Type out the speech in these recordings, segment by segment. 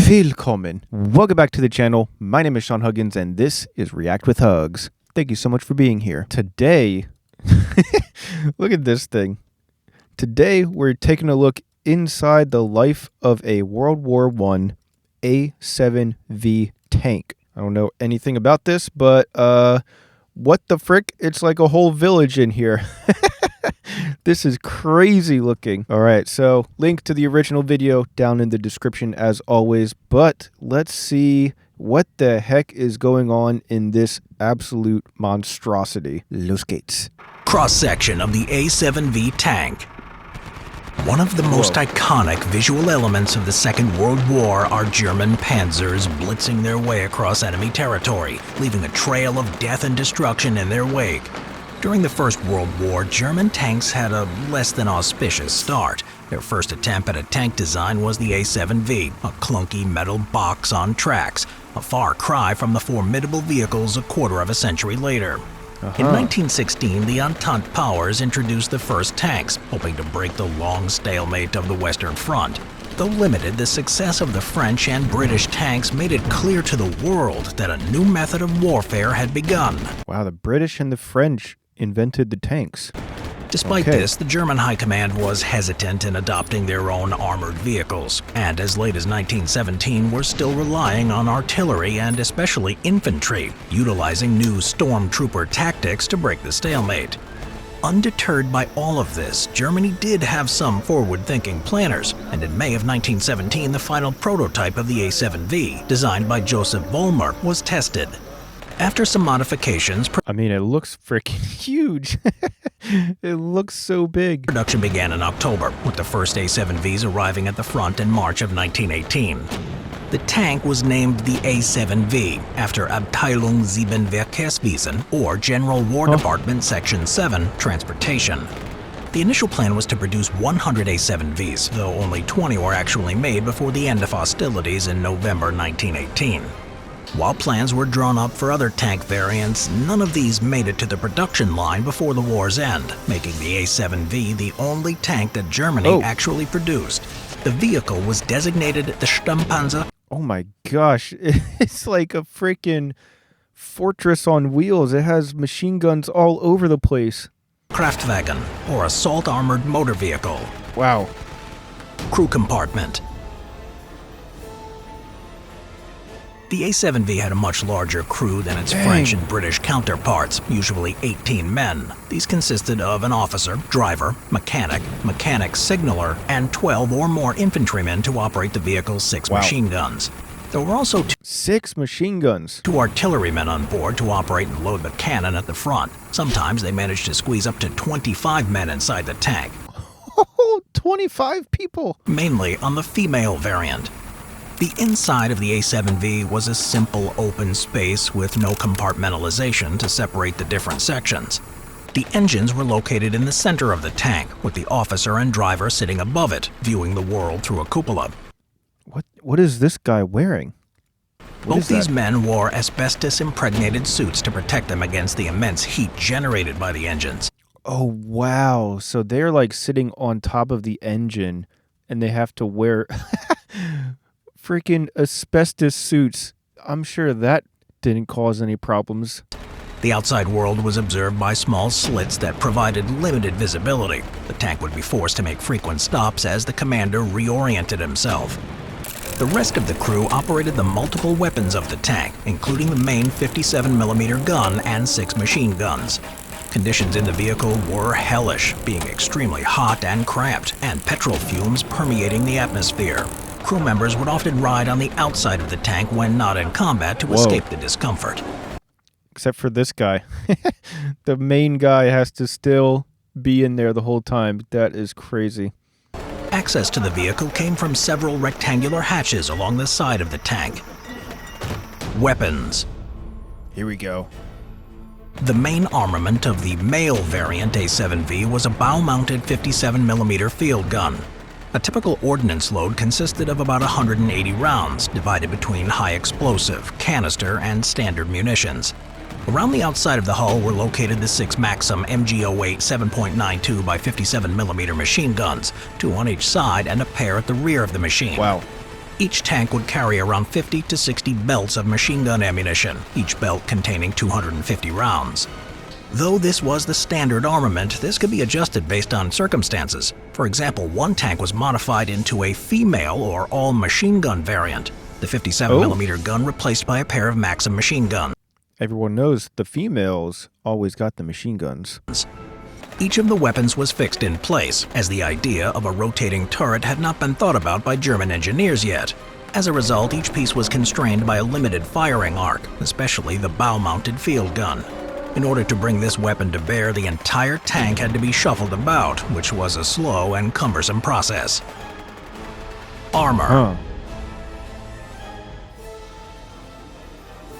Willkommen. Welcome back to the channel. My name is Sean Huggins and this is React with Hugs. Thank you so much for being here. Today, look at this thing. Today we're taking a look inside the life of a World War I A7V tank. I don't know anything about this, but what the frick? It's like a whole village in here. This is crazy looking. All right, so link to the original video down in the description as always, but let's see what the heck is going on in this absolute monstrosity. Los gates. Cross-section of the A7V tank. One of the most iconic visual elements of the Second World War are German panzers blitzing their way across enemy territory, leaving a trail of death and destruction in their wake. During the First World War, German tanks had a less than auspicious start. Their first attempt at a tank design was the A7V, a clunky metal box on tracks, a far cry from the formidable vehicles a quarter of a century later. In 1916, the Entente powers introduced the first tanks, hoping to break the long stalemate of the Western Front. Though limited, the success of the French and British tanks made it clear to the world that a new method of warfare had begun. Wow, the British and the French invented the tanks. Despite this, the German high command was hesitant in adopting their own armored vehicles, and as late as 1917 were still relying on artillery and especially infantry, utilizing new stormtrooper tactics to break the stalemate. Undeterred by all of this, Germany did have some forward-thinking planners, and in May of 1917 the final prototype of the A7V, designed by Joseph Vollmer, was tested. After some modifications, I mean, it looks freaking huge. It looks so big. Production began in October, with the first A7Vs arriving at the front in March of 1918. The tank was named the A7V after Abteilung 7 Verkehrswesen, or General War Department Section 7, Transportation. The initial plan was to produce 100 A7Vs, though only 20 were actually made before the end of hostilities in November 1918. While plans were drawn up for other tank variants, none of these made it to the production line before the war's end, making the A7V the only tank that Germany actually produced. The vehicle was designated the Sturmpanzer. Oh my gosh, it's like a freaking fortress on wheels. It has machine guns all over the place. Kraftwagen, or assault armored motor vehicle. Wow. Crew compartment. The A7V had a much larger crew than its French and British counterparts, usually 18 men. These consisted of an officer, driver, mechanic signaler, and 12 or more infantrymen to operate the vehicle's 6 machine guns. There were also 6 machine guns. 2 artillerymen on board to operate and load the cannon at the front. Sometimes they managed to squeeze up to 25 men inside the tank. Oh, 25 people! Mainly on the female variant. The inside of the A7V was a simple open space with no compartmentalization to separate the different sections. The engines were located in the center of the tank, with the officer and driver sitting above it, viewing the world through a cupola. What is this guy wearing? Both these men wore asbestos-impregnated suits to protect them against the immense heat generated by the engines. Oh, wow. So they're like sitting on top of the engine, and they have to wear freaking asbestos suits. I'm sure that didn't cause any problems. The outside world was observed by small slits that provided limited visibility. The tank would be forced to make frequent stops as the commander reoriented himself. The rest of the crew operated the multiple weapons of the tank, including the main 57mm gun and 6 machine guns. Conditions in the vehicle were hellish, being extremely hot and cramped, and petrol fumes permeating the atmosphere. Crew members would often ride on the outside of the tank when not in combat to escape the discomfort. Except for this guy. The main guy has to still be in there the whole time. That is crazy. Access to the vehicle came from several rectangular hatches along the side of the tank. Weapons. Here we go. The main armament of the male variant A7V was a bow-mounted 57mm field gun. A typical ordnance load consisted of about 180 rounds, divided between high explosive, canister, and standard munitions. Around the outside of the hull were located the 6 Maxim MG08 7.92 by 57mm machine guns, 2 on each side and a pair at the rear of the machine. Wow. Each tank would carry around 50 to 60 belts of machine gun ammunition, each belt containing 250 rounds. Though this was the standard armament, this could be adjusted based on circumstances. For example, one tank was modified into a female or all-machine gun variant, the 57mm gun replaced by a pair of Maxim machine guns. Everyone knows the females always got the machine guns. Each of the weapons was fixed in place, as the idea of a rotating turret had not been thought about by German engineers yet. As a result, each piece was constrained by a limited firing arc, especially the bow-mounted field gun. In order to bring this weapon to bear, the entire tank had to be shuffled about, which was a slow and cumbersome process. Armor.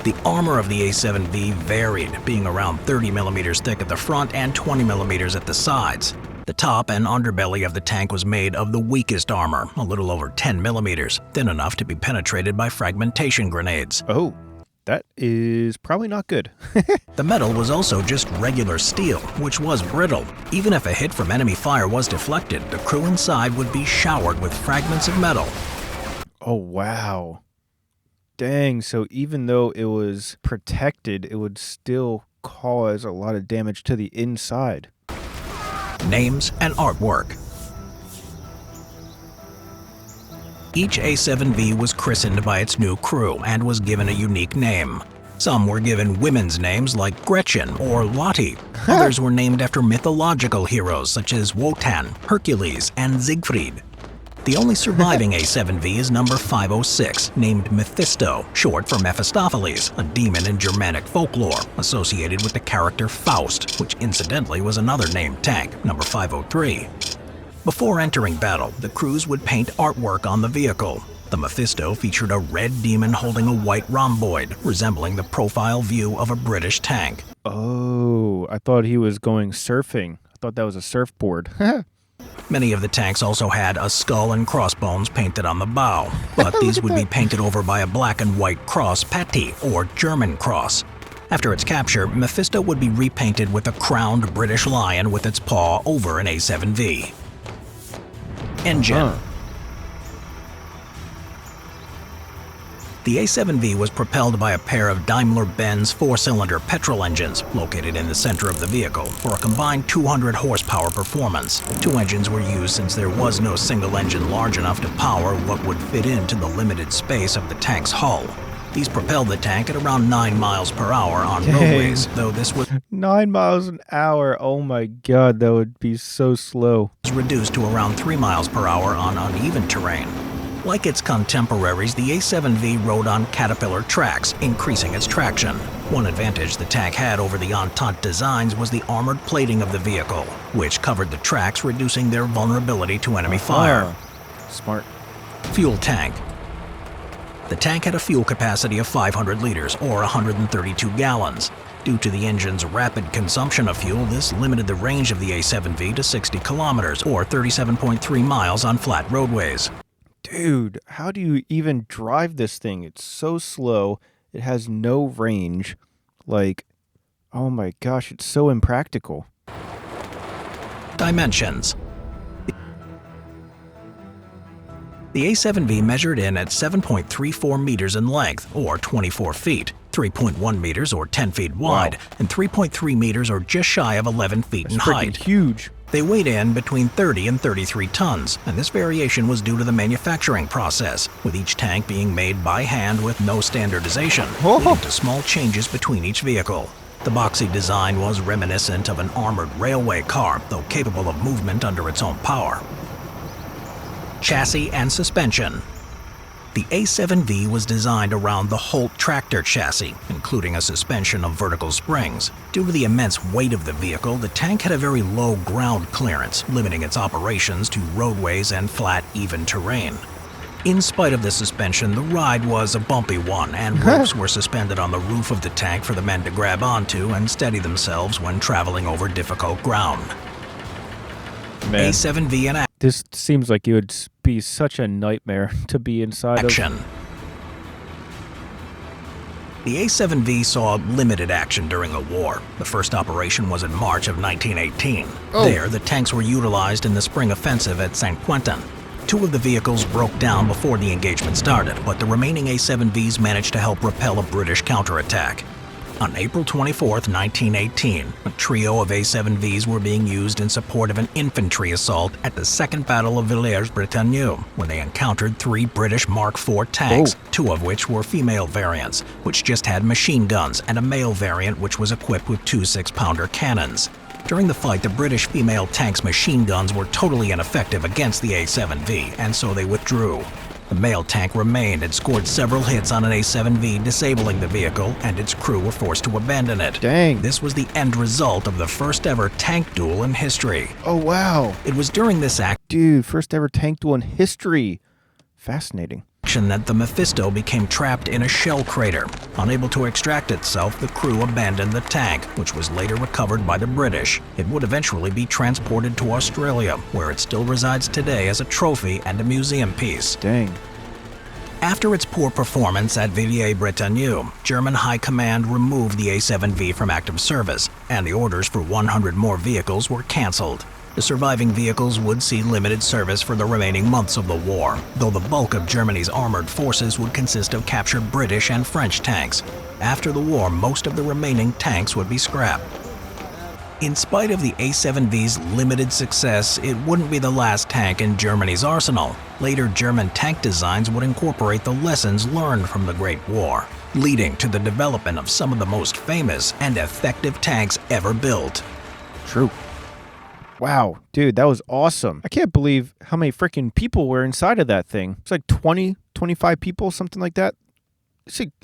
The armor of the A7V varied, being around 30mm thick at the front and 20mm at the sides. The top and underbelly of the tank was made of the weakest armor, a little over 10mm, thin enough to be penetrated by fragmentation grenades. Oh, that is probably not good. The metal was also just regular steel, which was brittle. Even if a hit from enemy fire was deflected, the crew inside would be showered with fragments of metal. Oh, wow. Dang, so even though it was protected, it would still cause a lot of damage to the inside. Names and artwork. Each A7V was christened by its new crew and was given a unique name. Some were given women's names like Gretchen or Lottie. Others were named after mythological heroes such as Wotan, Hercules, and Siegfried. The only surviving A7V is number 506, named Mephisto, short for Mephistopheles, a demon in Germanic folklore, associated with the character Faust, which incidentally was another named tank, number 503. Before entering battle, the crews would paint artwork on the vehicle. The Mephisto featured a red demon holding a white rhomboid, resembling the profile view of a British tank. Oh, I thought he was going surfing. I thought that was a surfboard. Many of the tanks also had a skull and crossbones painted on the bow, but these would be painted over by a black and white cross patty, or German cross. After its capture, Mephisto would be repainted with a crowned British lion with its paw over an A7V. Engine. The A7V was propelled by a pair of Daimler-Benz four-cylinder petrol engines located in the center of the vehicle for a combined 200 horsepower performance. Two engines were used since there was no single engine large enough to power what would fit into the limited space of the tank's hull. These propelled the tank at around 9 miles per hour on roadways, though this was 9 miles an hour. Oh my god, that would be so slow. Reduced to around 3 miles per hour on uneven terrain. Like its contemporaries, the A7V rode on Caterpillar tracks, increasing its traction. One advantage the tank had over the Entente designs was the armored plating of the vehicle, which covered the tracks, reducing their vulnerability to enemy fire. Smart. Fuel tank. The tank had a fuel capacity of 500 liters, or 132 gallons. Due to the engine's rapid consumption of fuel, this limited the range of the A7V to 60 kilometers, or 37.3 miles on flat roadways. Dude, how do you even drive this thing? It's so slow. It has no range. Like, oh my gosh, it's so impractical. Dimensions. The A7V measured in at 7.34 meters in length, or 24 feet, 3.1 meters or 10 feet wide, and 3.3 meters or just shy of 11 feet in height. Huge. They weighed in between 30 and 33 tons, and this variation was due to the manufacturing process, with each tank being made by hand with no standardization, leading to small changes between each vehicle. The boxy design was reminiscent of an armored railway car, though capable of movement under its own power. Chassis and suspension. The A7V was designed around the Holt tractor chassis, including a suspension of vertical springs. Due to the immense weight of the vehicle, the tank had a very low ground clearance, limiting its operations to roadways and flat, even terrain. In spite of the suspension, the ride was a bumpy one, and ropes were suspended on the roof of the tank for the men to grab onto and steady themselves when traveling over difficult ground. Man. A7V in This seems like it would be such a nightmare to be inside action. The A7V saw limited action during the war. The first operation was in March of 1918. There, the tanks were utilized in the spring offensive at St. Quentin. Two of the vehicles broke down before the engagement started, but the remaining A7Vs managed to help repel a British counterattack. On April 24, 1918, a trio of A7Vs were being used in support of an infantry assault at the Second Battle of Villers-Bretonneux, when they encountered three British Mark IV tanks, two of which were female variants, which just had machine guns, and a male variant which was equipped with two 6-pounder cannons. During the fight, the British female tanks' machine guns were totally ineffective against the A7V, and so they withdrew. The male tank remained and scored several hits on an A7V, disabling the vehicle, and its crew were forced to abandon it. Dang. This was the end result of the first ever tank duel in history. Oh, wow. It was during this Dude, first ever tank duel in history. Fascinating. action that the Mephisto became trapped in a shell crater. Unable to extract itself, the crew abandoned the tank, which was later recovered by the British. It would eventually be transported to Australia, where it still resides today as a trophy and a museum piece. Dang. After its poor performance at Villers-Bretonneux, German High Command removed the A7V from active service, and the orders for 100 more vehicles were cancelled. The surviving vehicles would see limited service for the remaining months of the war, though the bulk of Germany's armored forces would consist of captured British and French tanks. After the war, most of the remaining tanks would be scrapped. In spite of the A7V's limited success, it wouldn't be the last tank in Germany's arsenal. Later German tank designs would incorporate the lessons learned from the Great War, leading to the development of some of the most famous and effective tanks ever built. True. Wow, dude, that was awesome. I can't believe how many freaking people were inside of that thing. It's like 20, 25 people, something like that.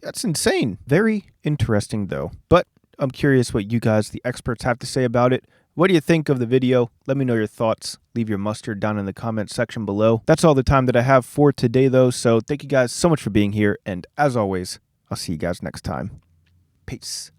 That's insane. Very interesting, though. But I'm curious what you guys, the experts, have to say about it. What do you think of the video? Let me know your thoughts. Leave your mustard down in the comment section below. That's all the time that I have for today, though. So thank you guys so much for being here. And as always, I'll see you guys next time. Peace.